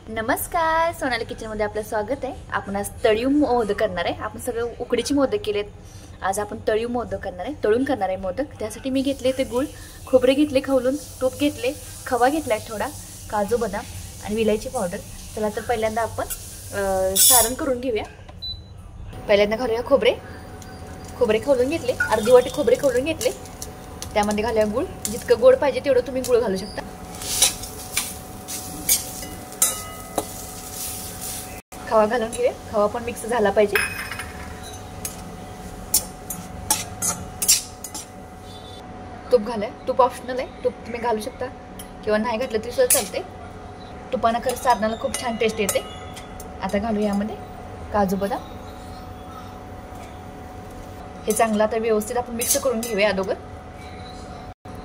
नमस्कार, सोनाली किचन मध्ये आपलं स्वागत आहे। आपण आज तळीव मोदक करणार आहे। आपण सगळं उकडीचे मोदक केलेत, आज आपण तळीव मोदक करणार आहे, तळून करणार आहे मोदक। त्यासाठी मी घेतले ते गुळ, खोबरे घेतले खवलून, तूप घेतले, खवा घेतलाय थोडा, काजू बदाम आणि विलायची पावडर। चला तर पहिल्यांदा आपण सारण करून घेऊया। पहिल्यांदा घालूया खोबरे खवलून घेतले, अर्धी वाटी खोबरे खवलून घेतले। त्यामध्ये घालूया गुळ, जितकं गोड पाहिजे तेवढं तुम्ही गुळ घालू शकता। खवा घालून घेऊया, खवा पण मिक्स झाला पाहिजे। तूप घालूया, तूप ऑप्शनल आहे, तूप तुम्ही घालू शकता किंवा नाही घातलं तरी सुद्धा चालते। तुपानं खरं सारणाला खूप छान टेस्ट येते। आता घालूया यामध्ये काजू बदाम। हे चांगलं आता व्यवस्थित आपण मिक्स करून घेऊया। अगोदर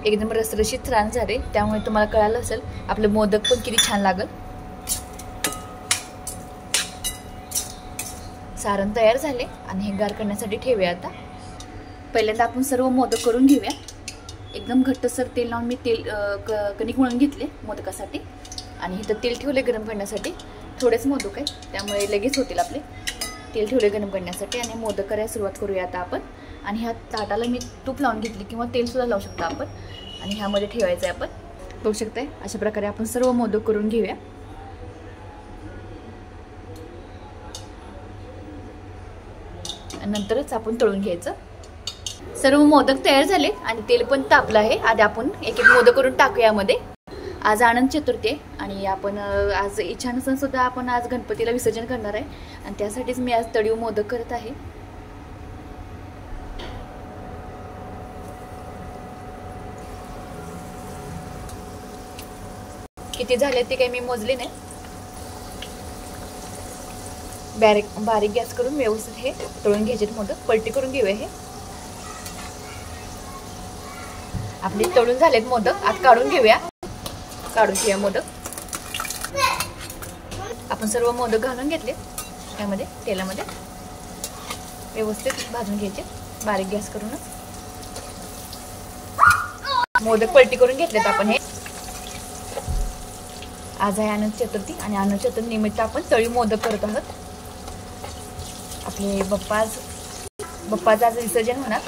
एकदम रसरशीत छान झाले, त्यामुळे तुम्हाला कळालं असेल आपले मोदक पण किती छान लागल। सारण तयार झाले आणि हे गार करण्यासाठी ठेवूया। आता पहिल्यांदा आपण सर्व मोदक करून घेऊया। एकदम घट्टसर तेल लावून मी कणिक मळून घेतले मोदकासाठी आणि इथं तेल ठेवले गरम करण्यासाठी। थोडेच मोदक आहे त्यामुळे लगेच होतील आपले। तेल ठेवले गरम करण्यासाठी आणि मोदक करायला सुरुवात करूया आता आपण। आणि ह्या ताटाला मी तूप लावून घेतले किंवा तेल सुद्धा लावू शकता आपण आणि ह्यामध्ये ठेवायचं आहे आपण। बघू शकताय अशा प्रकारे आपण सर्व मोदक करून घेऊया। नंतरच आपण तळून घ्यायचं। सर्व मोदक तयार झाले आणि तेल पण तापलं आहे। आधी आपण एक एक मोदक करून टाकूया यामध्ये। आज अनंत चतुर्थी आहे आणि आपण आज इच्छानुसार सुद्धा आपण आज गणपतीला विसर्जन करणार आहे आणि त्यासाठीच मी आज तळीव मोदक करत आहे। किती झाले ते काही मी मोजले नाही। बारीक गॅस करून व्यवस्थित हे तळून घ्यायचे मोदक। पलटी करून घेऊया। हे आपले तळून झालेत मोदक, आता काढून घेऊया मोदक। आपण सर्व मोदक घालून घेतले त्यामध्ये तेलामध्ये, व्यवस्थित भाजून घ्यायचे बारीक गॅस करूनच। मोदक पलटी करून घेतलेत आपण। हे आज आहे अनंत चतुर्थी आणि अनंत चतुर्थी निमित्त आपण तळीव मोदक करत आहोत। आपले बाप्पाचं आज विसर्जन होणार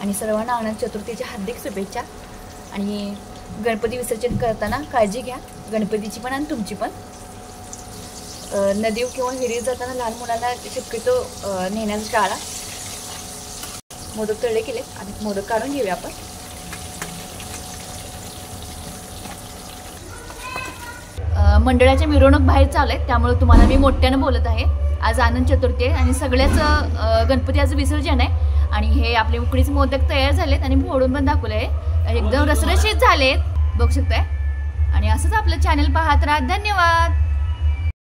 आणि सर्वांना अनंत चतुर्थीच्या हार्दिक शुभेच्छा। आणि गणपती विसर्जन करताना काळजी घ्या, गणपतीची पण आणि तुमची पण। नदी किंवा विहिरीत जाताना लहान मुलांना शक्यतो नेण्याचं टाळा। मोदक तळले केले आणि मोदक काढून घेऊया आपण। मंडळाच्या मिरवणूक बाहेर चालू आहे त्यामुळे तुम्हाला मी मोठ्यानं बोलत आहे। आज अनंत चतुर्थी आहे आणि सगळ्याच गणपती आज विसर्जन आहे आणि हे आपले उकडीचे मोदक तयार झालेत आणि फोडून पण दाखवले आहे, एकदम रसरशीत झालेत, बघू शकताय। आणि असंच आपलं चॅनल पाहत राहा। धन्यवाद।